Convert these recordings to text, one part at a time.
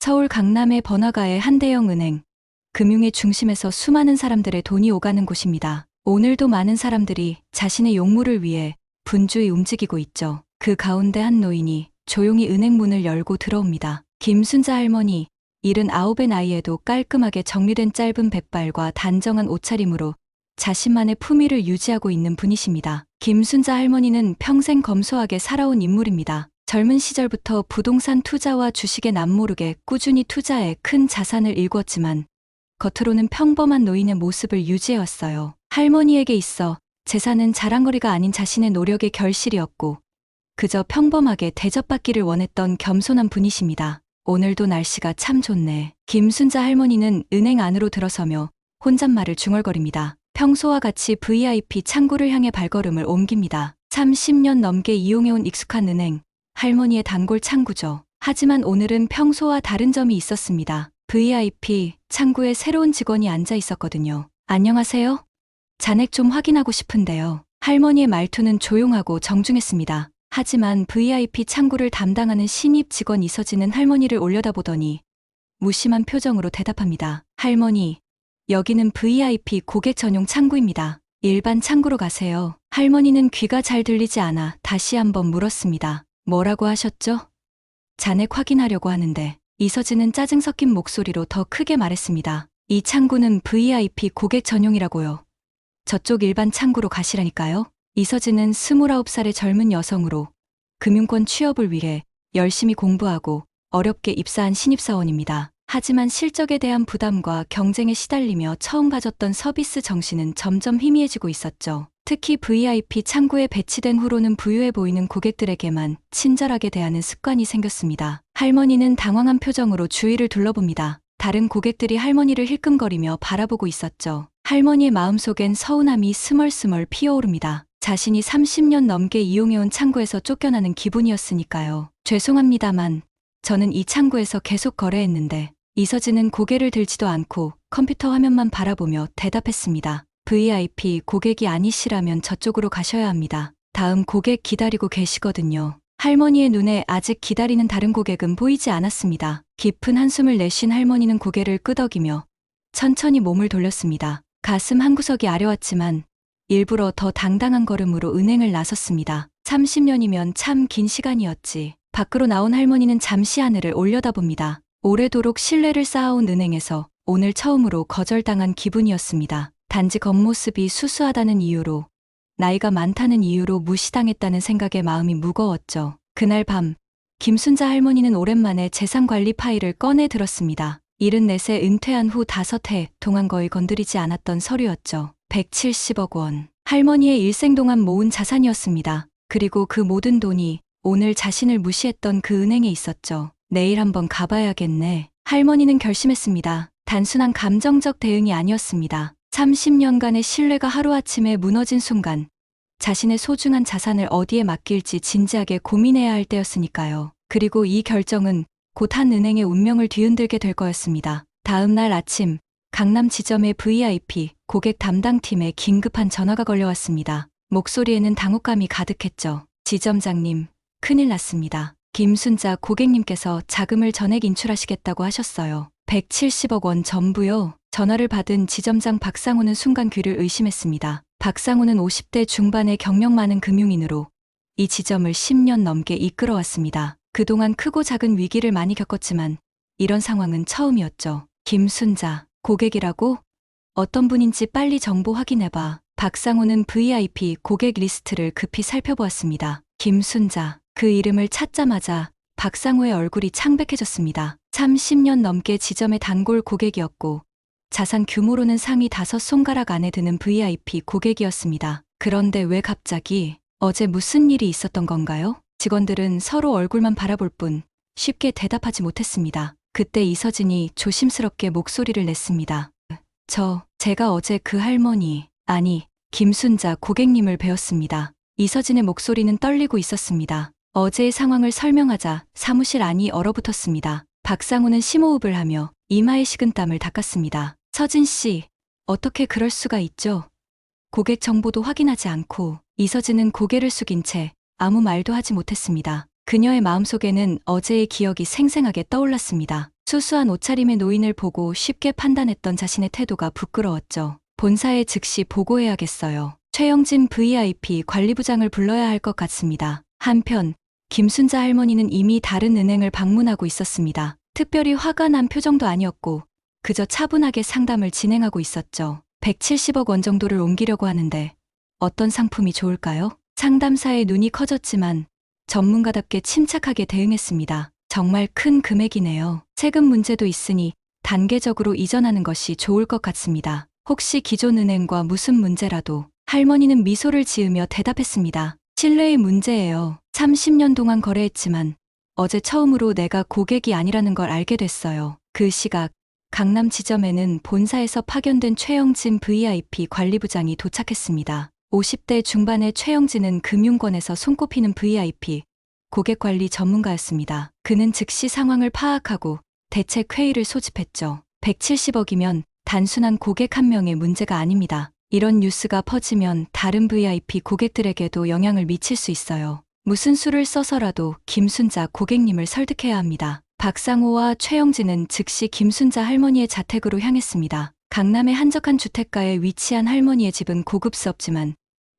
서울 강남의 번화가의 한 대형 은행, 금융의 중심에서 수많은 사람들의 돈이 오가는 곳입니다. 오늘도 많은 사람들이 자신의 용무를 위해 분주히 움직이고 있죠. 그 가운데 한 노인이 조용히 은행 문을 열고 들어옵니다. 김순자 할머니, 79의 나이에도 깔끔하게 정리된 짧은 백발과 단정한 옷차림으로 자신만의 품위를 유지하고 있는 분이십니다. 김순자 할머니는 평생 검소하게 살아온 인물입니다. 젊은 시절부터 부동산 투자와 주식에 남모르게 꾸준히 투자해 큰 자산을 일구었지만 겉으로는 평범한 노인의 모습을 유지해왔어요. 할머니에게 있어 재산은 자랑거리가 아닌 자신의 노력의 결실이었고 그저 평범하게 대접받기를 원했던 겸손한 분이십니다. 오늘도 날씨가 참 좋네. 김순자 할머니는 은행 안으로 들어서며 혼잣말을 중얼거립니다. 평소와 같이 VIP 창구를 향해 발걸음을 옮깁니다. 30년 넘게 이용해온 익숙한 은행, 할머니의 단골 창구죠. 하지만 오늘은 평소와 다른 점이 있었습니다. VIP 창구에 새로운 직원이 앉아 있었거든요. 안녕하세요. 잔액 좀 확인하고 싶은데요. 할머니의 말투는 조용하고 정중했습니다. 하지만 VIP 창구를 담당하는 신입 직원 이서진은 할머니를 올려다보더니 무심한 표정으로 대답합니다. 할머니, 여기는 VIP 고객 전용 창구입니다. 일반 창구로 가세요. 할머니는 귀가 잘 들리지 않아 다시 한번 물었습니다. 뭐라고 하셨죠? 잔액 확인하려고 하는데 이서진은 짜증 섞인 목소리로 더 크게 말했습니다. 이 창구는 VIP 고객 전용이라고요. 저쪽 일반 창구로 가시라니까요. 이서진은 29살의 젊은 여성으로 금융권 취업을 위해 열심히 공부하고 어렵게 입사한 신입사원입니다. 하지만 실적에 대한 부담과 경쟁에 시달리며 처음 가졌던 서비스 정신은 점점 희미해지고 있었죠. 특히 VIP 창구에 배치된 후로는 부유해 보이는 고객들에게만 친절하게 대하는 습관이 생겼습니다. 할머니는 당황한 표정으로 주위를 둘러봅니다. 다른 고객들이 할머니를 힐끔거리며 바라보고 있었죠. 할머니의 마음속엔 서운함이 스멀스멀 피어오릅니다. 자신이 30년 넘게 이용해온 창구에서 쫓겨나는 기분이었으니까요. 죄송합니다만 저는 이 창구에서 계속 거래했는데 이서진은 고개를 들지도 않고 컴퓨터 화면만 바라보며 대답했습니다. VIP 고객이 아니시라면 저쪽으로 가셔야 합니다. 다음 고객 기다리고 계시거든요. 할머니의 눈에 아직 기다리는 다른 고객은 보이지 않았습니다. 깊은 한숨을 내쉰 할머니는 고개를 끄덕이며 천천히 몸을 돌렸습니다. 가슴 한구석이 아려왔지만 일부러 더 당당한 걸음으로 은행을 나섰습니다. 30년이면 참 긴 시간이었지. 밖으로 나온 할머니는 잠시 하늘을 올려다봅니다. 오래도록 신뢰를 쌓아온 은행에서 오늘 처음으로 거절당한 기분이었습니다. 단지 겉모습이 수수하다는 이유로, 나이가 많다는 이유로 무시당했다는 생각에 마음이 무거웠죠. 그날 밤, 김순자 할머니는 오랜만에 재산관리 파일을 꺼내 들었습니다. 74세 은퇴한 후 5해 동안 거의 건드리지 않았던 서류였죠. 170억 원. 할머니의 일생 동안 모은 자산이었습니다. 그리고 그 모든 돈이 오늘 자신을 무시했던 그 은행에 있었죠. 내일 한번 가봐야겠네. 할머니는 결심했습니다. 단순한 감정적 대응이 아니었습니다. 30년간의 신뢰가 하루아침에 무너진 순간 자신의 소중한 자산을 어디에 맡길지 진지하게 고민해야 할 때였으니까요. 그리고 이 결정은 곧 한 은행의 운명을 뒤흔들게 될 거였습니다. 다음 날 아침 강남 지점의 VIP 고객 담당팀에 긴급한 전화가 걸려왔습니다. 목소리에는 당혹감이 가득했죠. 지점장님, 큰일 났습니다. 김순자 고객님께서 자금을 전액 인출하시겠다고 하셨어요. 170억 원 전부요. 전화를 받은 지점장 박상우는 순간 귀를 의심했습니다. 박상우는 50대 중반의 경력 많은 금융인으로 이 지점을 10년 넘게 이끌어왔습니다. 그동안 크고 작은 위기를 많이 겪었지만 이런 상황은 처음이었죠. 김순자, 고객이라고? 어떤 분인지 빨리 정보 확인해봐. 박상우는 VIP 고객 리스트를 급히 살펴보았습니다. 김순자, 그 이름을 찾자마자 박상우의 얼굴이 창백해졌습니다. 30년 넘게 지점의 단골 고객이었고 자산 규모로는 상위 5손가락 안에 드는 VIP 고객이었습니다. 그런데 왜 갑자기 어제 무슨 일이 있었던 건가요? 직원들은 서로 얼굴만 바라볼 뿐 쉽게 대답하지 못했습니다. 그때 이서진이 조심스럽게 목소리를 냈습니다. 제가 어제 그 할머니, 아니, 김순자 고객님을 뵈었습니다. 이서진의 목소리는 떨리고 있었습니다. 어제의 상황을 설명하자 사무실 안이 얼어붙었습니다. 박상우는 심호흡을 하며 이마에 식은땀을 닦았습니다. 서진 씨, 어떻게 그럴 수가 있죠? 고객 정보도 확인하지 않고. 이서진은 고개를 숙인 채 아무 말도 하지 못했습니다. 그녀의 마음속에는 어제의 기억이 생생하게 떠올랐습니다. 수수한 옷차림의 노인을 보고 쉽게 판단했던 자신의 태도가 부끄러웠죠. 본사에 즉시 보고해야겠어요. 최영진 VIP 관리부장을 불러야 할 것 같습니다. 한편 김순자 할머니는 이미 다른 은행을 방문하고 있었습니다. 특별히 화가 난 표정도 아니었고 그저 차분하게 상담을 진행하고 있었죠. 170억 원 정도를 옮기려고 하는데 어떤 상품이 좋을까요? 상담사의 눈이 커졌지만 전문가답게 침착하게 대응했습니다. 정말 큰 금액이네요. 세금 문제도 있으니 단계적으로 이전하는 것이 좋을 것 같습니다. 혹시 기존 은행과 무슨 문제라도? 할머니는 미소를 지으며 대답했습니다. 신뢰의 문제예요. 30년 동안 거래했지만 어제 처음으로 내가 고객이 아니라는 걸 알게 됐어요. 그 시각 강남 지점에는 본사에서 파견된 최영진 VIP 관리부장이 도착했습니다. 50대 중반의 최영진은 금융권에서 손꼽히는 VIP 고객관리 전문가였습니다. 그는 즉시 상황을 파악하고 대책 회의를 소집했죠. 170억이면 단순한 고객 한 명의 문제가 아닙니다. 이런 뉴스가 퍼지면 다른 VIP 고객들에게도 영향을 미칠 수 있어요. 무슨 수를 써서라도 김순자 고객님을 설득해야 합니다. 박상호와 최영진은 즉시 김순자 할머니의 자택으로 향했습니다. 강남의 한적한 주택가에 위치한 할머니의 집은 고급스럽지만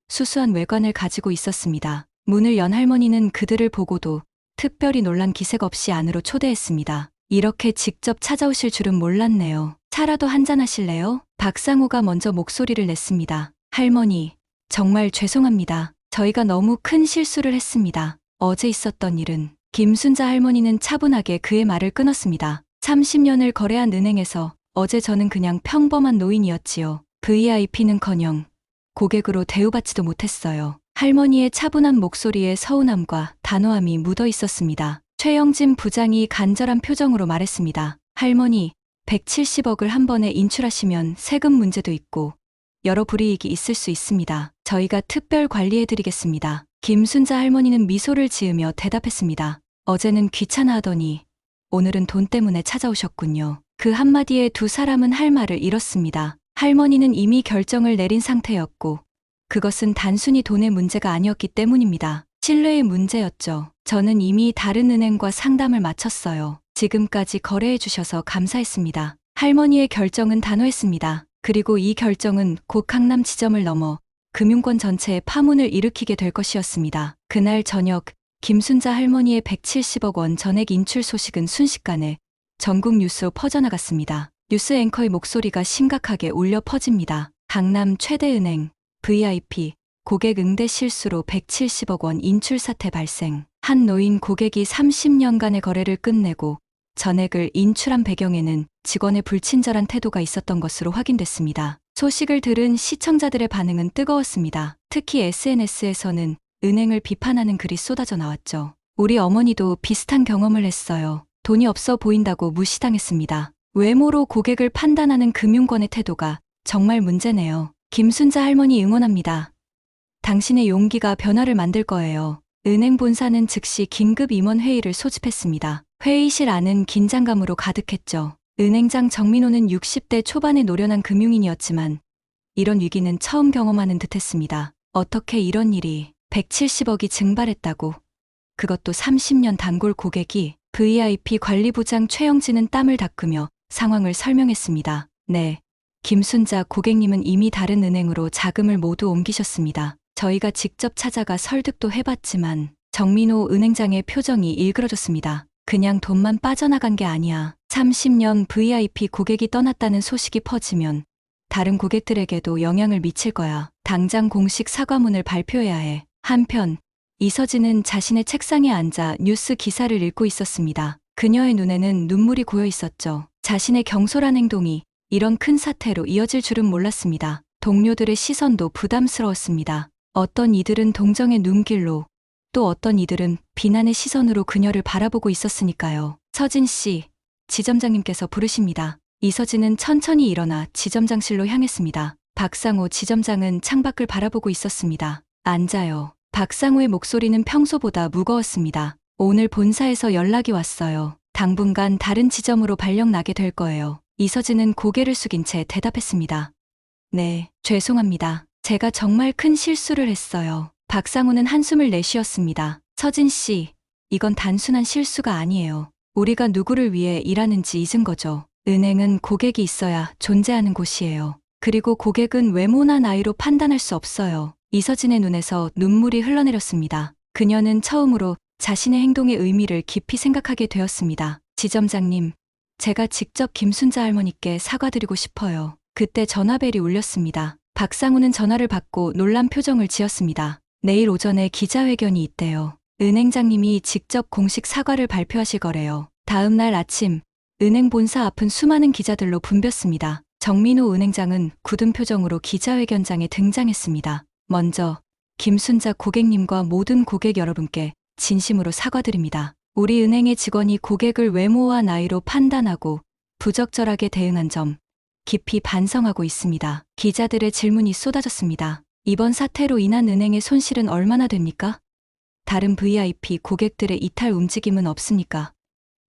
수수한 외관을 가지고 있었습니다. 문을 연 할머니는 그들을 보고도 특별히 놀란 기색 없이 안으로 초대했습니다. 이렇게 직접 찾아오실 줄은 몰랐네요. 차라도 한잔하실래요? 박상호가 먼저 목소리를 냈습니다. 할머니, 정말 죄송합니다. 저희가 너무 큰 실수를 했습니다. 어제 있었던 일은. 김순자 할머니는 차분하게 그의 말을 끊었습니다. 30년을 거래한 은행에서 어제 저는 그냥 평범한 노인이었지요. VIP는커녕 고객으로 대우받지도 못했어요. 할머니의 차분한 목소리에 서운함과 단호함이 묻어 있었습니다. 최영진 부장이 간절한 표정으로 말했습니다. 할머니, 170억을 한 번에 인출하시면 세금 문제도 있고 여러 불이익이 있을 수 있습니다. 저희가 특별 관리해드리겠습니다. 김순자 할머니는 미소를 지으며 대답했습니다. 어제는 귀찮아하더니 오늘은 돈 때문에 찾아오셨군요. 그 한마디에 두 사람은 할 말을 잃었습니다. 할머니는 이미 결정을 내린 상태였고 그것은 단순히 돈의 문제가 아니었기 때문입니다. 신뢰의 문제였죠. 저는 이미 다른 은행과 상담을 마쳤어요. 지금까지 거래해 주셔서 감사했습니다. 할머니의 결정은 단호했습니다. 그리고 이 결정은 곧 강남 지점을 넘어 금융권 전체에 파문을 일으키게 될 것이었습니다. 그날 저녁 김순자 할머니의 170억 원 전액 인출 소식은 순식간에 전국 뉴스로 퍼져나갔습니다. 뉴스 앵커의 목소리가 심각하게 울려 퍼집니다. 강남 최대 은행 VIP 고객 응대 실수로 170억 원 인출 사태 발생. 한 노인 고객이 30년간의 거래를 끝내고 전액을 인출한 배경에는 직원의 불친절한 태도가 있었던 것으로 확인됐습니다. 소식을 들은 시청자들의 반응은 뜨거웠습니다. 특히 SNS에서는 은행을 비판하는 글이 쏟아져 나왔죠. 우리 어머니도 비슷한 경험을 했어요. 돈이 없어 보인다고 무시당했습니다. 외모로 고객을 판단하는 금융권의 태도가 정말 문제네요. 김순자 할머니 응원합니다. 당신의 용기가 변화를 만들 거예요. 은행 본사는 즉시 긴급 임원 회의를 소집했습니다. 회의실 안은 긴장감으로 가득했죠. 은행장 정민호는 60대 초반의 노련한 금융인이었지만 이런 위기는 처음 경험하는 듯했습니다. 어떻게 이런 일이 170억이 증발했다고. 그것도 30년 단골 고객이. VIP 관리부장 최영진은 땀을 닦으며 상황을 설명했습니다. 네. 김순자 고객님은 이미 다른 은행으로 자금을 모두 옮기셨습니다. 저희가 직접 찾아가 설득도 해봤지만 정민호 은행장의 표정이 일그러졌습니다. 그냥 돈만 빠져나간 게 아니야. 30년 VIP 고객이 떠났다는 소식이 퍼지면 다른 고객들에게도 영향을 미칠 거야. 당장 공식 사과문을 발표해야 해. 한편 이서진은 자신의 책상에 앉아 뉴스 기사를 읽고 있었습니다. 그녀의 눈에는 눈물이 고여 있었죠. 자신의 경솔한 행동이 이런 큰 사태로 이어질 줄은 몰랐습니다. 동료들의 시선도 부담스러웠습니다. 어떤 이들은 동정의 눈길로, 또 어떤 이들은 비난의 시선으로 그녀를 바라보고 있었으니까요. 서진 씨, 지점장님께서 부르십니다. 이서진은 천천히 일어나 지점장실로 향했습니다. 박상호 지점장은 창밖을 바라보고 있었습니다. 앉아요. 박상호의 목소리는 평소보다 무거웠습니다. 오늘 본사에서 연락이 왔어요. 당분간 다른 지점으로 발령 나게 될 거예요. 이서진은 고개를 숙인 채 대답했습니다. 네, 죄송합니다. 제가 정말 큰 실수를 했어요. 박상호는 한숨을 내쉬었습니다. 서진 씨, 이건 단순한 실수가 아니에요. 우리가 누구를 위해 일하는지 잊은 거죠. 은행은 고객이 있어야 존재하는 곳이에요. 그리고 고객은 외모나 나이로 판단할 수 없어요. 이서진의 눈에서 눈물이 흘러내렸습니다. 그녀는 처음으로 자신의 행동의 의미를 깊이 생각하게 되었습니다. 지점장님, 제가 직접 김순자 할머니께 사과드리고 싶어요. 그때 전화벨이 울렸습니다. 박상우는 전화를 받고 놀란 표정을 지었습니다. 내일 오전에 기자회견이 있대요. 은행장님이 직접 공식 사과를 발표하실 거래요. 다음 날 아침, 은행 본사 앞은 수많은 기자들로 붐볐습니다. 정민호 은행장은 굳은 표정으로 기자회견장에 등장했습니다. 먼저 김순자 고객님과 모든 고객 여러분께 진심으로 사과드립니다. 우리 은행의 직원이 고객을 외모와 나이로 판단하고 부적절하게 대응한 점 깊이 반성하고 있습니다. 기자들의 질문이 쏟아졌습니다. 이번 사태로 인한 은행의 손실은 얼마나 됩니까? 다른 VIP 고객들의 이탈 움직임은 없습니까?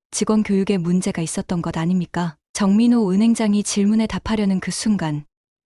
직원 교육에 문제가 있었던 것 아닙니까? 정민호 은행장이 질문에 답하려는 그 순간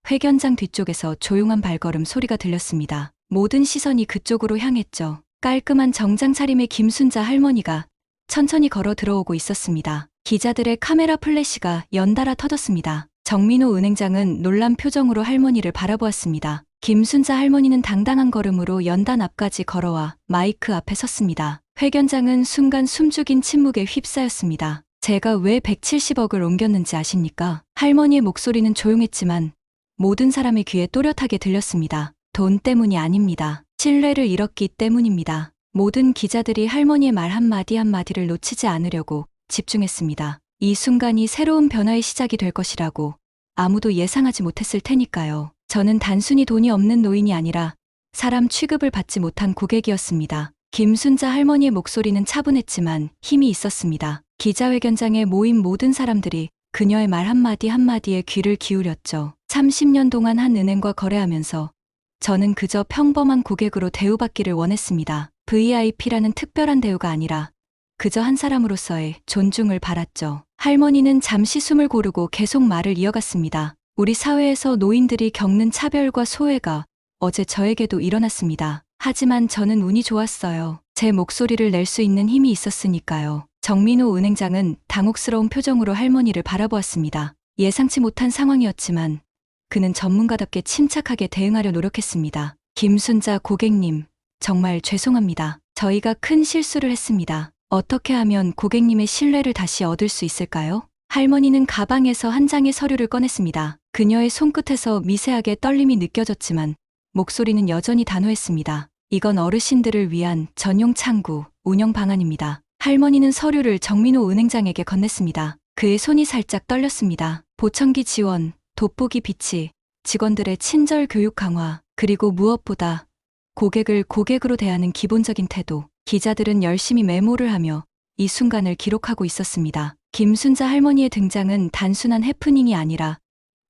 회견장 뒤쪽에서 조용한 발걸음 소리가 들렸습니다. 모든 시선이 그쪽으로 향했죠. 깔끔한 정장 차림의 김순자 할머니가 천천히 걸어 들어오고 있었습니다. 기자들의 카메라 플래시가 연달아 터졌습니다. 정민호 은행장은 놀란 표정으로 할머니를 바라보았습니다. 김순자 할머니는 당당한 걸음으로 연단 앞까지 걸어와 마이크 앞에 섰습니다. 회견장은 순간 숨죽인 침묵에 휩싸였습니다. 제가 왜 170억을 옮겼는지 아십니까? 할머니의 목소리는 조용했지만 모든 사람의 귀에 또렷하게 들렸습니다. 돈 때문이 아닙니다. 신뢰를 잃었기 때문입니다. 모든 기자들이 할머니의 말 한마디 한마디를 놓치지 않으려고 집중했습니다. 이 순간이 새로운 변화의 시작이 될 것이라고 아무도 예상하지 못했을 테니까요. 저는 단순히 돈이 없는 노인이 아니라 사람 취급을 받지 못한 고객이었습니다. 김순자 할머니의 목소리는 차분했지만 힘이 있었습니다. 기자회견장에 모인 모든 사람들이 그녀의 말 한마디 한마디에 귀를 기울였죠. 30년 동안 한 은행과 거래하면서 저는 그저 평범한 고객으로 대우받기를 원했습니다. VIP라는 특별한 대우가 아니라 그저 한 사람으로서의 존중을 바랐죠. 할머니는 잠시 숨을 고르고 계속 말을 이어갔습니다. 우리 사회에서 노인들이 겪는 차별과 소외가 어제 저에게도 일어났습니다. 하지만 저는 운이 좋았어요. 제 목소리를 낼 수 있는 힘이 있었으니까요. 정민호 은행장은 당혹스러운 표정으로 할머니를 바라보았습니다. 예상치 못한 상황이었지만 그는 전문가답게 침착하게 대응하려 노력했습니다. 김순자 고객님, 정말 죄송합니다. 저희가 큰 실수를 했습니다. 어떻게 하면 고객님의 신뢰를 다시 얻을 수 있을까요? 할머니는 가방에서 한 장의 서류를 꺼냈습니다. 그녀의 손끝에서 미세하게 떨림이 느껴졌지만 목소리는 여전히 단호했습니다. 이건 어르신들을 위한 전용 창구 운영 방안입니다. 할머니는 서류를 정민호 은행장에게 건넸습니다. 그의 손이 살짝 떨렸습니다. 보청기 지원, 돋보기 비치, 직원들의 친절 교육 강화, 그리고 무엇보다 고객을 고객으로 대하는 기본적인 태도. 기자들은 열심히 메모를 하며 이 순간을 기록하고 있었습니다. 김순자 할머니의 등장은 단순한 해프닝이 아니라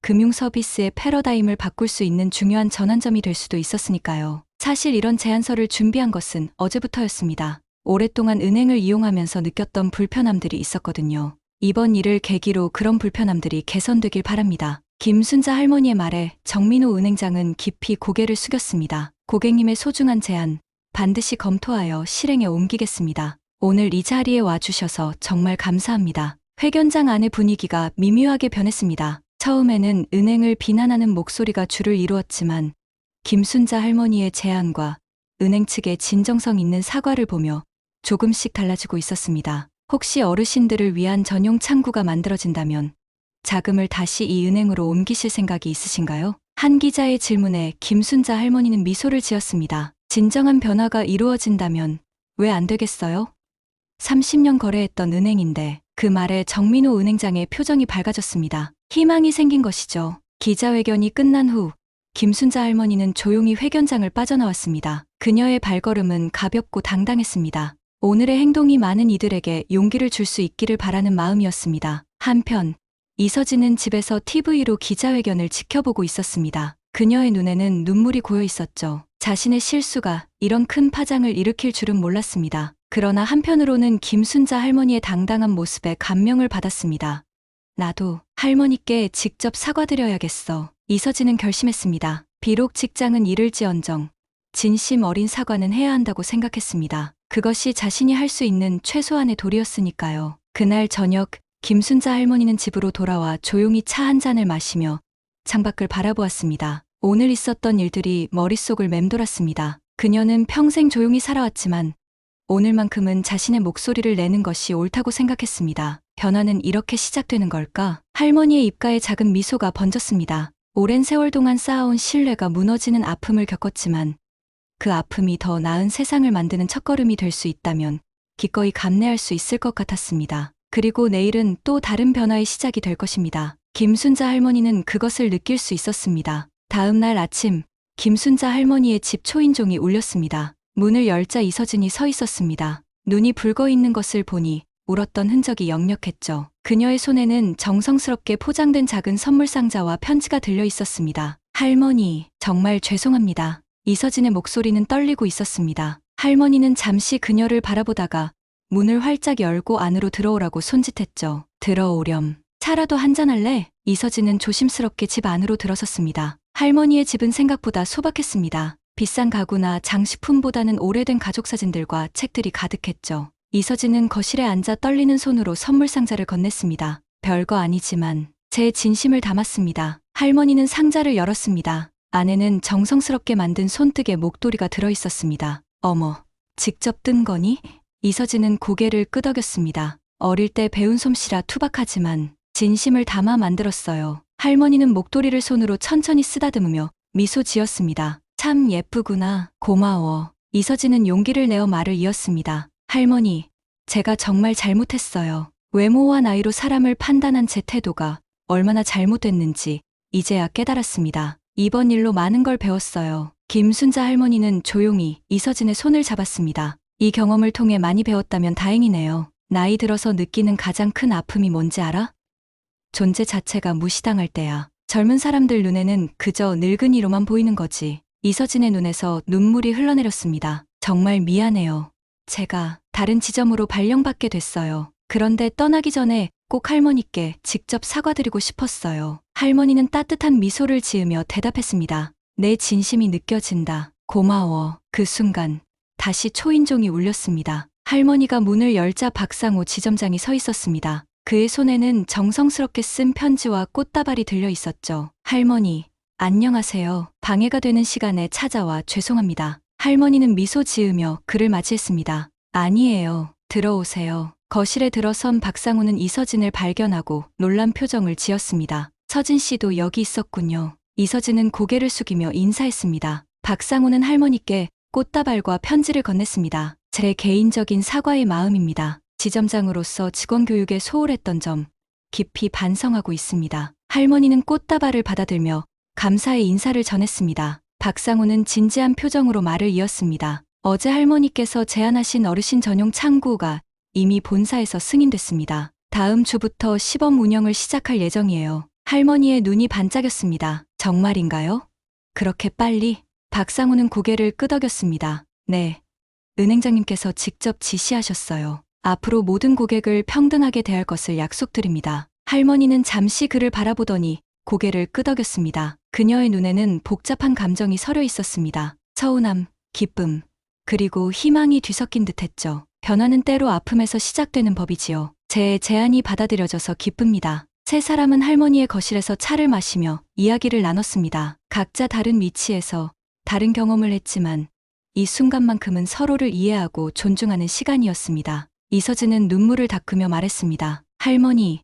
금융 서비스의 패러다임을 바꿀 수 있는 중요한 전환점이 될 수도 있었으니까요. 사실 이런 제안서를 준비한 것은 어제부터였습니다. 오랫동안 은행을 이용하면서 느꼈던 불편함들이 있었거든요. 이번 일을 계기로 그런 불편함들이 개선되길 바랍니다. 김순자 할머니의 말에 정민호 은행장은 깊이 고개를 숙였습니다. 고객님의 소중한 제안 반드시 검토하여 실행에 옮기겠습니다. 오늘 이 자리에 와주셔서 정말 감사합니다. 회견장 안의 분위기가 미묘하게 변했습니다. 처음에는 은행을 비난하는 목소리가 주를 이루었지만 김순자 할머니의 제안과 은행 측의 진정성 있는 사과를 보며 조금씩 달라지고 있었습니다. 혹시 어르신들을 위한 전용 창구가 만들어진다면 자금을 다시 이 은행으로 옮기실 생각이 있으신가요? 한 기자의 질문에 김순자 할머니는 미소를 지었습니다. 진정한 변화가 이루어진다면 왜 안 되겠어요? 30년 거래했던 은행인데 그 말에 정민호 은행장의 표정이 밝아졌습니다. 희망이 생긴 것이죠. 기자회견이 끝난 후 김순자 할머니는 조용히 회견장을 빠져나왔습니다. 그녀의 발걸음은 가볍고 당당했습니다. 오늘의 행동이 많은 이들에게 용기를 줄 수 있기를 바라는 마음이었습니다. 한편 이서진은 집에서 TV로 기자회견을 지켜보고 있었습니다. 그녀의 눈에는 눈물이 고여 있었죠. 자신의 실수가 이런 큰 파장을 일으킬 줄은 몰랐습니다. 그러나 한편으로는 김순자 할머니의 당당한 모습에 감명을 받았습니다. 나도 할머니께 직접 사과드려야겠어. 이서진은 결심했습니다. 비록 직장은 잃을지언정 진심 어린 사과는 해야 한다고 생각했습니다. 그것이 자신이 할 수 있는 최소한의 도리였으니까요. 그날 저녁 김순자 할머니는 집으로 돌아와 조용히 차 한 잔을 마시며 창밖을 바라보았습니다. 오늘 있었던 일들이 머릿속을 맴돌았습니다. 그녀는 평생 조용히 살아왔지만 오늘만큼은 자신의 목소리를 내는 것이 옳다고 생각했습니다. 변화는 이렇게 시작되는 걸까? 할머니의 입가에 작은 미소가 번졌습니다. 오랜 세월 동안 쌓아온 신뢰가 무너지는 아픔을 겪었지만 그 아픔이 더 나은 세상을 만드는 첫걸음이 될 수 있다면 기꺼이 감내할 수 있을 것 같았습니다. 그리고 내일은 또 다른 변화의 시작이 될 것입니다. 김순자 할머니는 그것을 느낄 수 있었습니다. 다음 날 아침, 김순자 할머니의 집 초인종이 울렸습니다. 문을 열자 이서진이 서 있었습니다. 눈이 붉어 있는 것을 보니 울었던 흔적이 역력했죠. 그녀의 손에는 정성스럽게 포장된 작은 선물 상자와 편지가 들려 있었습니다. 할머니, 정말 죄송합니다. 이서진의 목소리는 떨리고 있었습니다. 할머니는 잠시 그녀를 바라보다가 문을 활짝 열고 안으로 들어오라고 손짓했죠. 들어오렴. 차라도 한잔할래? 이서진은 조심스럽게 집 안으로 들어섰습니다. 할머니의 집은 생각보다 소박했습니다. 비싼 가구나 장식품보다는 오래된 가족 사진들과 책들이 가득했죠. 이서진은 거실에 앉아 떨리는 손으로 선물 상자를 건넸습니다. 별거 아니지만 제 진심을 담았습니다. 할머니는 상자를 열었습니다. 안에는 정성스럽게 만든 손뜨개 목도리가 들어있었습니다. 어머, 직접 뜬 거니? 이서진은 고개를 끄덕였습니다. 어릴 때 배운 솜씨라 투박하지만 진심을 담아 만들었어요. 할머니는 목도리를 손으로 천천히 쓰다듬으며 미소 지었습니다. 참 예쁘구나. 고마워. 이서진은 용기를 내어 말을 이었습니다. 할머니, 제가 정말 잘못했어요. 외모와 나이로 사람을 판단한 제 태도가 얼마나 잘못됐는지 이제야 깨달았습니다. 이번 일로 많은 걸 배웠어요. 김순자 할머니는 조용히 이서진의 손을 잡았습니다. 이 경험을 통해 많이 배웠다면 다행이네요. 나이 들어서 느끼는 가장 큰 아픔이 뭔지 알아? 존재 자체가 무시당할 때야. 젊은 사람들 눈에는 그저 늙은이로만 보이는 거지. 이서진의 눈에서 눈물이 흘러내렸습니다. 정말 미안해요. 제가 다른 지점으로 발령받게 됐어요. 그런데 떠나기 전에 꼭 할머니께 직접 사과드리고 싶었어요. 할머니는 따뜻한 미소를 지으며 대답했습니다. 내 진심이 느껴진다. 고마워. 그 순간 다시 초인종이 울렸습니다. 할머니가 문을 열자 박상호 지점장이 서 있었습니다. 그의 손에는 정성스럽게 쓴 편지와 꽃다발이 들려 있었죠. 할머니, 안녕하세요. 방해가 되는 시간에 찾아와 죄송합니다. 할머니는 미소 지으며 그를 맞이했습니다. 아니에요. 들어오세요. 거실에 들어선 박상우는 이서진을 발견하고 놀란 표정을 지었습니다. 서진 씨도 여기 있었군요. 이서진은 고개를 숙이며 인사했습니다. 박상우는 할머니께 꽃다발과 편지를 건넸습니다. 제 개인적인 사과의 마음입니다. 지점장으로서 직원 교육에 소홀했던 점 깊이 반성하고 있습니다. 할머니는 꽃다발을 받아들며 감사의 인사를 전했습니다. 박상우는 진지한 표정으로 말을 이었습니다. 어제 할머니께서 제안하신 어르신 전용 창구가 이미 본사에서 승인됐습니다. 다음 주부터 시범 운영을 시작할 예정이에요. 할머니의 눈이 반짝였습니다. 정말인가요? 그렇게 빨리? 박상우는 고개를 끄덕였습니다. 네. 은행장님께서 직접 지시하셨어요. 앞으로 모든 고객을 평등하게 대할 것을 약속드립니다. 할머니는 잠시 그를 바라보더니 고개를 끄덕였습니다. 그녀의 눈에는 복잡한 감정이 서려 있었습니다. 서운함, 기쁨, 그리고 희망이 뒤섞인 듯했죠. 변화는 때로 아픔에서 시작되는 법이지요. 제 제안이 받아들여져서 기쁩니다. 세 사람은 할머니의 거실에서 차를 마시며 이야기를 나눴습니다. 각자 다른 위치에서 다른 경험을 했지만 이 순간만큼은 서로를 이해하고 존중하는 시간이었습니다. 이서진은 눈물을 닦으며 말했습니다. 할머니,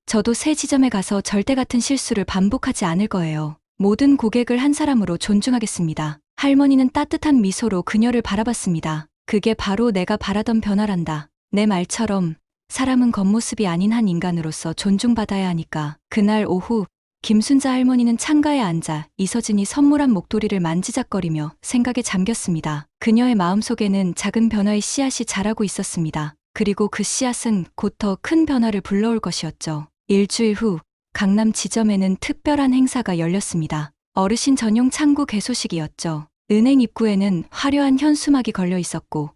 저도 새 지점에 가서 절대 같은 실수를 반복하지 않을 거예요. 모든 고객을 한 사람으로 존중하겠습니다. 할머니는 따뜻한 미소로 그녀를 바라봤습니다. 그게 바로 내가 바라던 변화란다. 내 말처럼 사람은 겉모습이 아닌 한 인간으로서 존중받아야 하니까. 그날 오후 김순자 할머니는 창가에 앉아 이서진이 선물한 목도리를 만지작거리며 생각에 잠겼습니다. 그녀의 마음속에는 작은 변화의 씨앗이 자라고 있었습니다. 그리고 그 씨앗은 곧 더 큰 변화를 불러올 것이었죠. 일주일 후 강남 지점에는 특별한 행사가 열렸습니다. 어르신 전용 창구 개소식이었죠. 은행 입구에는 화려한 현수막이 걸려 있었고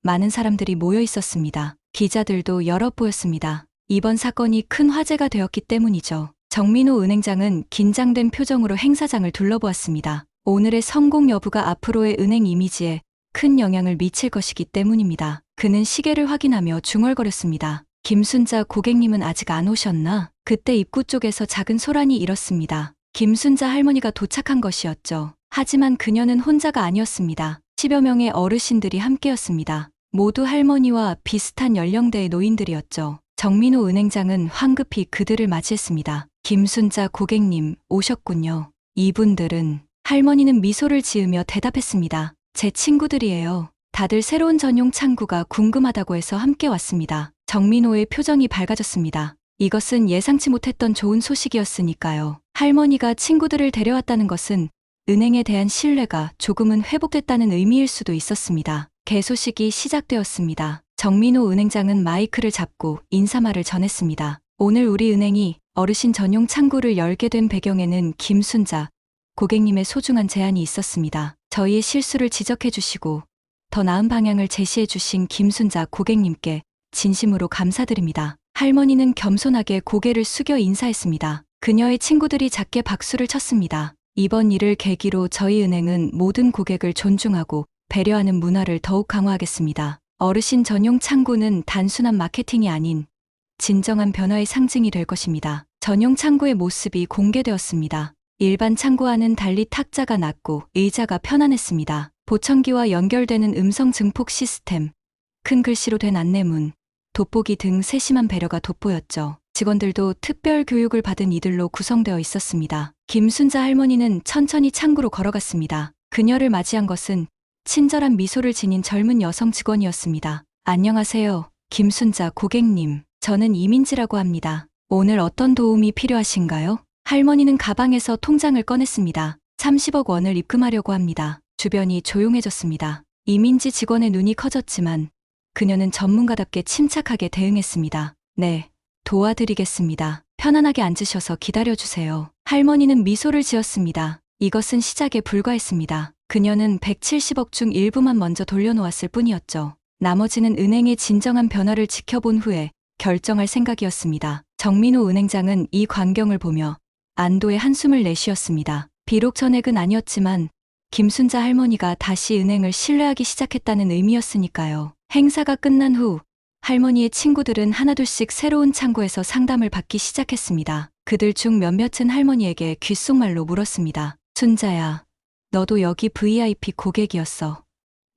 많은 사람들이 모여 있었습니다. 기자들도 여럿 보였습니다. 이번 사건이 큰 화제가 되었기 때문이죠. 정민호 은행장은 긴장된 표정으로 행사장을 둘러보았습니다. 오늘의 성공 여부가 앞으로의 은행 이미지에 큰 영향을 미칠 것이기 때문입니다. 그는 시계를 확인하며 중얼거렸습니다. 김순자 고객님은 아직 안 오셨나? 그때 입구 쪽에서 작은 소란이 일었습니다. 김순자 할머니가 도착한 것이었죠. 하지만 그녀는 혼자가 아니었습니다. 10여 명의 어르신들이 함께였습니다. 모두 할머니와 비슷한 연령대의 노인들이었죠. 정민호 은행장은 황급히 그들을 맞이했습니다. 김순자 고객님 오셨군요. 이분들은 할머니는 미소를 지으며 대답했습니다. 제 친구들이에요. 다들 새로운 전용 창구가 궁금하다고 해서 함께 왔습니다. 정민호의 표정이 밝아졌습니다. 이것은 예상치 못했던 좋은 소식이었으니까요. 할머니가 친구들을 데려왔다는 것은 은행에 대한 신뢰가 조금은 회복됐다는 의미일 수도 있었습니다. 개소식이 시작되었습니다. 정민호 은행장은 마이크를 잡고 인사말을 전했습니다. 오늘 우리 은행이 어르신 전용 창구를 열게 된 배경에는 김순자 고객님의 소중한 제안이 있었습니다. 저희의 실수를 지적해 주시고 더 나은 방향을 제시해 주신 김순자 고객님께 진심으로 감사드립니다. 할머니는 겸손하게 고개를 숙여 인사했습니다. 그녀의 친구들이 작게 박수를 쳤습니다. 이번 일을 계기로 저희 은행은 모든 고객을 존중하고 배려하는 문화를 더욱 강화하겠습니다. 어르신 전용 창구는 단순한 마케팅이 아닌 진정한 변화의 상징이 될 것입니다. 전용 창구의 모습이 공개되었습니다. 일반 창구와는 달리 탁자가 낮고 의자가 편안했습니다. 보청기와 연결되는 음성 증폭 시스템, 큰 글씨로 된 안내문, 돋보기 등 세심한 배려가 돋보였죠. 직원들도 특별 교육을 받은 이들로 구성되어 있었습니다. 김순자 할머니는 천천히 창구로 걸어갔습니다. 그녀를 맞이한 것은 친절한 미소를 지닌 젊은 여성 직원이었습니다. 안녕하세요, 김순자 고객님. 저는 이민지라고 합니다. 오늘 어떤 도움이 필요하신가요? 할머니는 가방에서 통장을 꺼냈습니다. 30억 원을 입금하려고 합니다. 주변이 조용해졌습니다. 이민지 직원의 눈이 커졌지만 그녀는 전문가답게 침착하게 대응했습니다. 네, 도와드리겠습니다. 편안하게 앉으셔서 기다려주세요. 할머니는 미소를 지었습니다. 이것은 시작에 불과했습니다. 그녀는 170억 중 일부만 먼저 돌려놓았을 뿐이었죠. 나머지는 은행의 진정한 변화를 지켜본 후에 결정할 생각이었습니다. 정민호 은행장은 이 광경을 보며 안도의 한숨을 내쉬었습니다. 비록 전액은 아니었지만 김순자 할머니가 다시 은행을 신뢰하기 시작했다는 의미였으니까요. 행사가 끝난 후 할머니의 친구들은 하나둘씩 새로운 창구에서 상담을 받기 시작했습니다. 그들 중 몇몇은 할머니에게 귓속말로 물었습니다. 순자야, 너도 여기 VIP 고객이었어.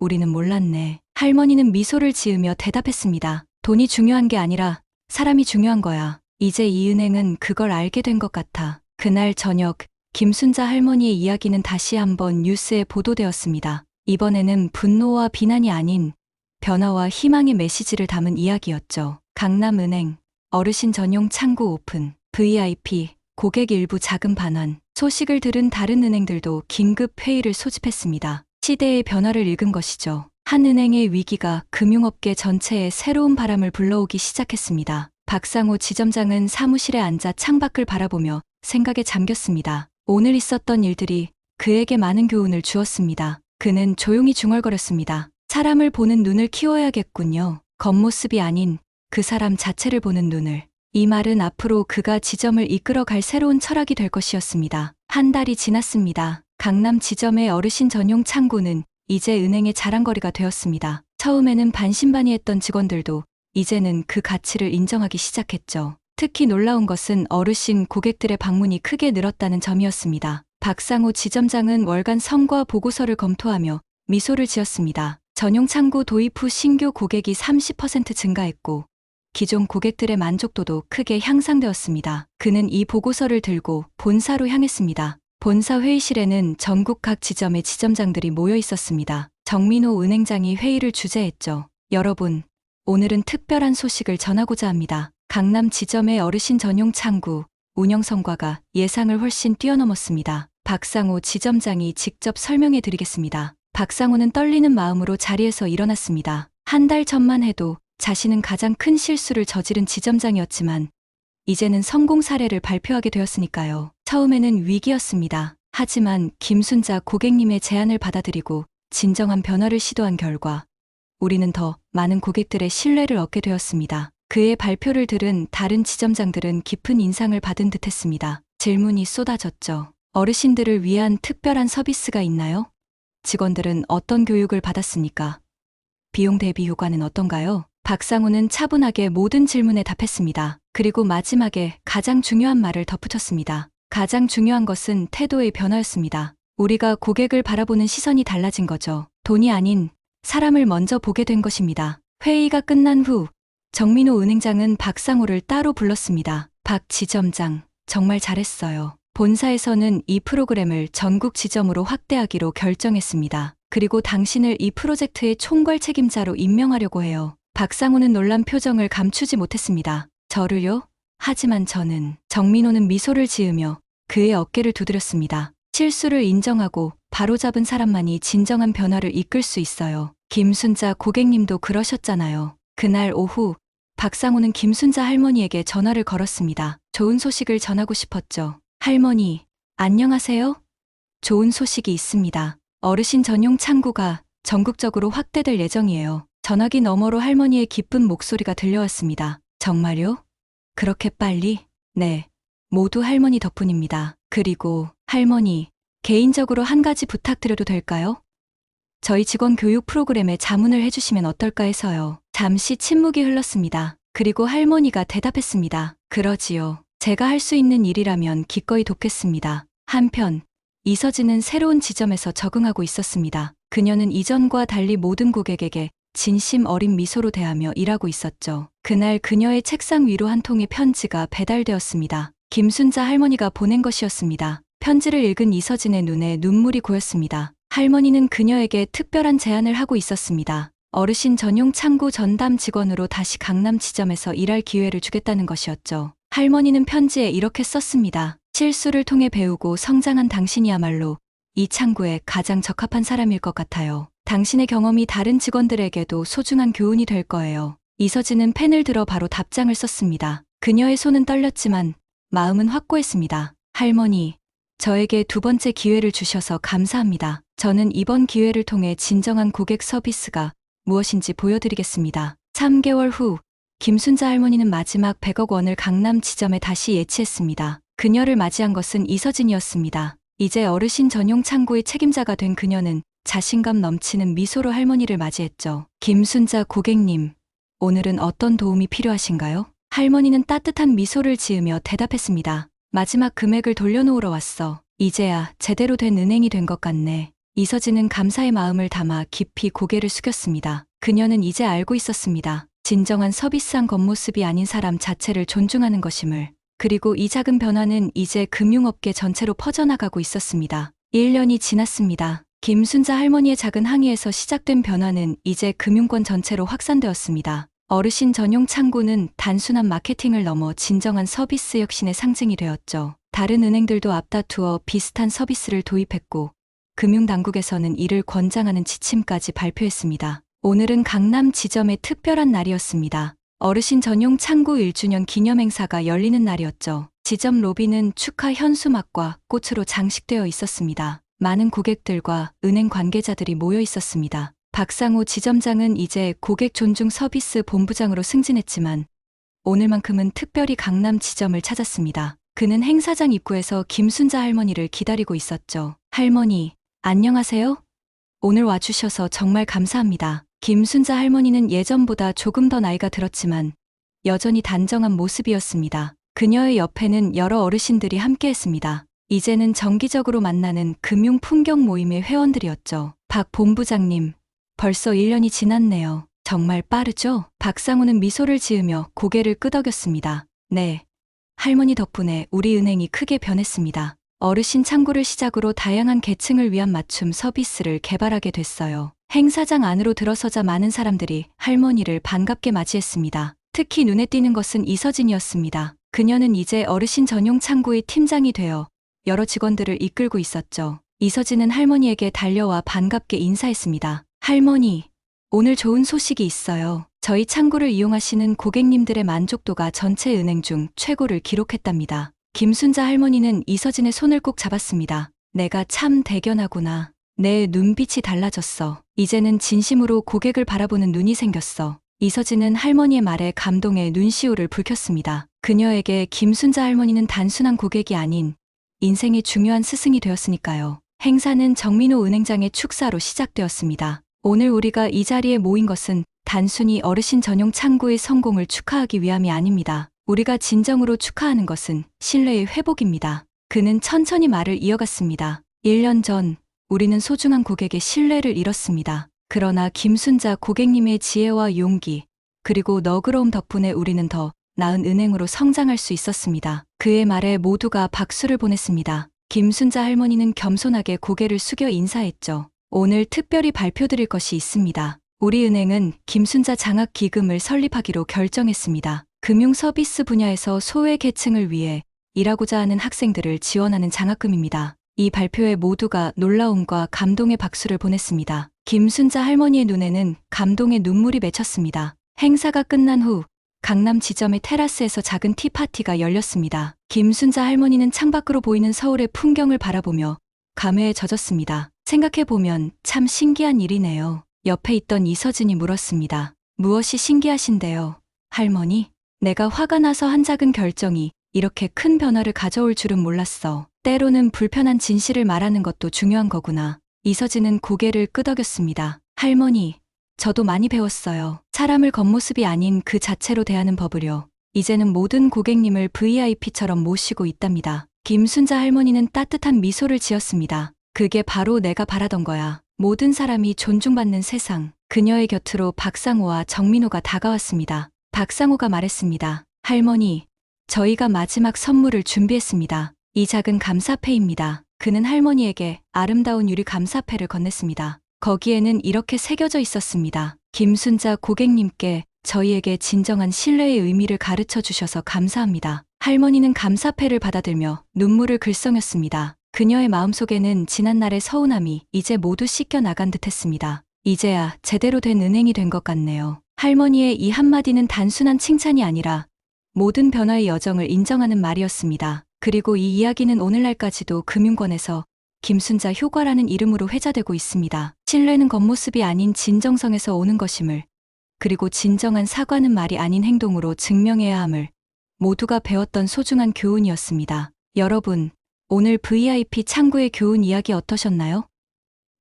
우리는 몰랐네. 할머니는 미소를 지으며 대답했습니다. 돈이 중요한 게 아니라 사람이 중요한 거야. 이제 이 은행은 그걸 알게 된 것 같아. 그날 저녁 김순자 할머니의 이야기는 다시 한번 뉴스에 보도되었습니다. 이번에는 분노와 비난이 아닌 변화와 희망의 메시지를 담은 이야기였죠. 강남은행 어르신 전용 창구 오픈, VIP 고객 일부 자금 반환. 소식을 들은 다른 은행들도 긴급 회의를 소집했습니다. 시대의 변화를 읽은 것이죠. 한 은행의 위기가 금융업계 전체에 새로운 바람을 불러오기 시작했습니다. 박상호 지점장은 사무실에 앉아 창밖을 바라보며 생각에 잠겼습니다. 오늘 있었던 일들이 그에게 많은 교훈을 주었습니다. 그는 조용히 중얼거렸습니다. 사람을 보는 눈을 키워야겠군요. 겉모습이 아닌 그 사람 자체를 보는 눈을. 이 말은 앞으로 그가 지점을 이끌어갈 새로운 철학이 될 것이었습니다. 한 달이 지났습니다. 강남 지점의 어르신 전용 창구는 이제 은행의 자랑거리가 되었습니다. 처음에는 반신반의했던 직원들도 이제는 그 가치를 인정하기 시작했죠. 특히 놀라운 것은 어르신 고객들의 방문이 크게 늘었다는 점이었습니다. 박상호 지점장은 월간 성과 보고서를 검토하며 미소를 지었습니다. 전용 창구 도입 후 신규 고객이 30% 증가했고 기존 고객들의 만족도도 크게 향상되었습니다. 그는 이 보고서를 들고 본사로 향했습니다. 본사 회의실에는 전국 각 지점의 지점장들이 모여 있었습니다. 정민호 은행장이 회의를 주재했죠. 여러분, 오늘은 특별한 소식을 전하고자 합니다. 강남 지점의 어르신 전용 창구 운영 성과가 예상을 훨씬 뛰어넘었습니다. 박상호 지점장이 직접 설명해 드리겠습니다. 박상호는 떨리는 마음으로 자리에서 일어났습니다. 한 달 전만 해도 자신은 가장 큰 실수를 저지른 지점장이었지만 이제는 성공 사례를 발표하게 되었으니까요. 처음에는 위기였습니다. 하지만 김순자 고객님의 제안을 받아들이고 진정한 변화를 시도한 결과 우리는 더 많은 고객들의 신뢰를 얻게 되었습니다. 그의 발표를 들은 다른 지점장들은 깊은 인상을 받은 듯했습니다. 질문이 쏟아졌죠. 어르신들을 위한 특별한 서비스가 있나요? 직원들은 어떤 교육을 받았습니까? 비용 대비 효과는 어떤가요? 박상우는 차분하게 모든 질문에 답했습니다. 그리고 마지막에 가장 중요한 말을 덧붙였습니다. 가장 중요한 것은 태도의 변화였습니다. 우리가 고객을 바라보는 시선이 달라진 거죠. 돈이 아닌 사람을 먼저 보게 된 것입니다. 회의가 끝난 후 정민호 은행장은 박상우를 따로 불렀습니다. 박 지점장, 정말 잘했어요. 본사에서는 이 프로그램을 전국 지점으로 확대하기로 결정했습니다. 그리고 당신을 이 프로젝트의 총괄 책임자로 임명하려고 해요. 박상우는 놀란 표정을 감추지 못했습니다. 저를요? 하지만 저는. 정민호는 미소를 지으며 그의 어깨를 두드렸습니다. 실수를 인정하고 바로잡은 사람만이 진정한 변화를 이끌 수 있어요. 김순자 고객님도 그러셨잖아요. 그날 오후 박상우는 김순자 할머니에게 전화를 걸었습니다. 좋은 소식을 전하고 싶었죠. 할머니, 안녕하세요? 좋은 소식이 있습니다. 어르신 전용 창구가 전국적으로 확대될 예정이에요. 전화기 너머로 할머니의 기쁜 목소리가 들려왔습니다. 정말요? 그렇게 빨리? 네. 모두 할머니 덕분입니다. 그리고 할머니, 개인적으로 한 가지 부탁드려도 될까요? 저희 직원 교육 프로그램에 자문을 해주시면 어떨까 해서요. 잠시 침묵이 흘렀습니다. 그리고 할머니가 대답했습니다. 그러지요. 제가 할 수 있는 일이라면 기꺼이 돕겠습니다. 한편 이서진은 새로운 지점에서 적응하고 있었습니다. 그녀는 이전과 달리 모든 고객에게 진심 어린 미소로 대하며 일하고 있었죠. 그날 그녀의 책상 위로 한 통의 편지가 배달되었습니다. 김순자 할머니가 보낸 것이었습니다. 편지를 읽은 이서진의 눈에 눈물이 고였습니다. 할머니는 그녀에게 특별한 제안을 하고 있었습니다. 어르신 전용 창구 전담 직원으로 다시 강남 지점에서 일할 기회를 주겠다는 것이었죠. 할머니는 편지에 이렇게 썼습니다. 실수를 통해 배우고 성장한 당신이야말로 이 창구에 가장 적합한 사람일 것 같아요. 당신의 경험이 다른 직원들에게도 소중한 교훈이 될 거예요. 이서진은 펜을 들어 바로 답장을 썼습니다. 그녀의 손은 떨렸지만 마음은 확고했습니다. 할머니, 저에게 두 번째 기회를 주셔서 감사합니다. 저는 이번 기회를 통해 진정한 고객 서비스가 무엇인지 보여드리겠습니다. 3개월 후 김순자 할머니는 마지막 100억 원을 강남 지점에 다시 예치했습니다. 그녀를 맞이한 것은 이서진이었습니다. 이제 어르신 전용 창구의 책임자가 된 그녀는 자신감 넘치는 미소로 할머니를 맞이했죠. 김순자 고객님, 오늘은 어떤 도움이 필요하신가요? 할머니는 따뜻한 미소를 지으며 대답했습니다. 마지막 금액을 돌려놓으러 왔어. 이제야 제대로 된 은행이 된 것 같네. 이서진은 감사의 마음을 담아 깊이 고개를 숙였습니다. 그녀는 이제 알고 있었습니다. 진정한 서비스한 겉모습이 아닌 사람 자체를 존중하는 것임을. 그리고 이 작은 변화는 이제 금융업계 전체로 퍼져나가고 있었습니다. 1년이 지났습니다. 김순자 할머니의 작은 항의에서 시작된 변화는 이제 금융권 전체로 확산되었습니다. 어르신 전용 창구는 단순한 마케팅을 넘어 진정한 서비스 혁신의 상징이 되었죠. 다른 은행들도 앞다투어 비슷한 서비스를 도입했고 금융당국에서는 이를 권장하는 지침까지 발표했습니다. 오늘은 강남 지점의 특별한 날이었습니다. 어르신 전용 창구 1주년 기념행사가 열리는 날이었죠. 지점 로비는 축하 현수막과 꽃으로 장식되어 있었습니다. 많은 고객들과 은행 관계자들이 모여 있었습니다. 박상우 지점장은 이제 고객 존중 서비스 본부장으로 승진했지만 오늘만큼은 특별히 강남 지점을 찾았습니다. 그는 행사장 입구에서 김순자 할머니를 기다리고 있었죠. 할머니, 안녕하세요? 오늘 와주셔서 정말 감사합니다. 김순자 할머니는 예전보다 조금 더 나이가 들었지만 여전히 단정한 모습이었습니다. 그녀의 옆에는 여러 어르신들이 함께했습니다. 이제는 정기적으로 만나는 금융 풍경 모임의 회원들이었죠. 박 본부장님, 벌써 1년이 지났네요. 정말 빠르죠? 박상우는 미소를 지으며 고개를 끄덕였습니다. 네. 할머니 덕분에 우리 은행이 크게 변했습니다. 어르신 창구를 시작으로 다양한 계층을 위한 맞춤 서비스를 개발하게 됐어요. 행사장 안으로 들어서자 많은 사람들이 할머니를 반갑게 맞이했습니다. 특히 눈에 띄는 것은 이서진이었습니다. 그녀는 이제 어르신 전용 창구의 팀장이 되어 여러 직원들을 이끌고 있었죠. 이서진은 할머니에게 달려와 반갑게 인사했습니다. 할머니, 오늘 좋은 소식이 있어요. 저희 창구를 이용하시는 고객님들의 만족도가 전체 은행 중 최고를 기록했답니다. 김순자 할머니는 이서진의 손을 꼭 잡았습니다. 내가 참 대견하구나. 내 눈빛이 달라졌어. 이제는 진심으로 고객을 바라보는 눈이 생겼어. 이서진은 할머니의 말에 감동의 눈시울을 붉혔습니다. 그녀에게 김순자 할머니는 단순한 고객이 아닌 인생의 중요한 스승이 되었으니까요. 행사는 정민호 은행장의 축사로 시작되었습니다. 오늘 우리가 이 자리에 모인 것은 단순히 어르신 전용 창구의 성공을 축하하기 위함이 아닙니다. 우리가 진정으로 축하하는 것은 신뢰의 회복입니다. 그는 천천히 말을 이어갔습니다. 1년 전 우리는 소중한 고객의 신뢰를 잃었습니다. 그러나 김순자 고객님의 지혜와 용기, 그리고 너그러움 덕분에 우리는 더 나은 은행으로 성장할 수 있었습니다. 그의 말에 모두가 박수를 보냈습니다. 김순자 할머니는 겸손하게 고개를 숙여 인사했죠. 오늘 특별히 발표드릴 것이 있습니다. 우리 은행은 김순자 장학 기금을 설립하기로 결정했습니다. 금융 서비스 분야에서 소외 계층을 위해 일하고자 하는 학생들을 지원하는 장학금입니다. 이 발표에 모두가 놀라움과 감동의 박수를 보냈습니다. 김순자 할머니의 눈에는 감동의 눈물이 맺혔습니다. 행사가 끝난 후 강남 지점의 테라스에서 작은 티파티가 열렸습니다. 김순자 할머니는 창밖으로 보이는 서울의 풍경을 바라보며 감회에 젖었습니다. 생각해보면 참 신기한 일이네요. 옆에 있던 이서진이 물었습니다. 무엇이 신기하신데요, 할머니? 내가 화가 나서 한 작은 결정이 이렇게 큰 변화를 가져올 줄은 몰랐어. 때로는 불편한 진실을 말하는 것도 중요한 거구나. 이서진은 고개를 끄덕였습니다. 할머니, 저도 많이 배웠어요. 사람을 겉모습이 아닌 그 자체로 대하는 법을요. 이제는 모든 고객님을 VIP처럼 모시고 있답니다. 김순자 할머니는 따뜻한 미소를 지었습니다. 그게 바로 내가 바라던 거야. 모든 사람이 존중받는 세상. 그녀의 곁으로 박상호와 정민호가 다가왔습니다. 박상호가 말했습니다. 할머니, 저희가 마지막 선물을 준비했습니다. 이 작은 감사패입니다. 그는 할머니에게 아름다운 유리 감사패를 건넸습니다. 거기에는 이렇게 새겨져 있었습니다. 김순자 고객님께 저희에게 진정한 신뢰의 의미를 가르쳐 주셔서 감사합니다. 할머니는 감사패를 받아들며 눈물을 글썽였습니다. 그녀의 마음속에는 지난날의 서운함이 이제 모두 씻겨 나간 듯했습니다. 이제야 제대로 된 은행이 된 것 같네요. 할머니의 이 한마디는 단순한 칭찬이 아니라 모든 변화의 여정을 인정하는 말이었습니다. 그리고 이 이야기는 오늘날까지도 금융권에서 김순자 효과라는 이름으로 회자되고 있습니다. 신뢰는 겉모습이 아닌 진정성에서 오는 것임을, 그리고 진정한 사과는 말이 아닌 행동으로 증명해야 함을 모두가 배웠던 소중한 교훈이었습니다. 여러분, 오늘 VIP 창구의 교훈 이야기 어떠셨나요?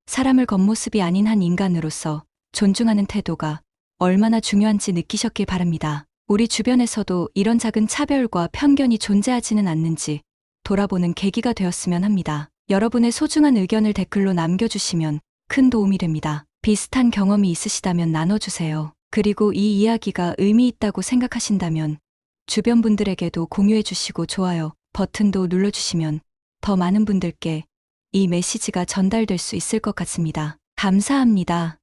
사람을 겉모습이 아닌 한 인간으로서 존중하는 태도가 얼마나 중요한지 느끼셨길 바랍니다. 우리 주변에서도 이런 작은 차별과 편견이 존재하지는 않는지 돌아보는 계기가 되었으면 합니다. 여러분의 소중한 의견을 댓글로 남겨주시면 큰 도움이 됩니다. 비슷한 경험이 있으시다면 나눠주세요. 그리고 이 이야기가 의미 있다고 생각하신다면 주변 분들에게도 공유해 주시고 좋아요 버튼도 눌러주시면 더 많은 분들께 이 메시지가 전달될 수 있을 것 같습니다. 감사합니다.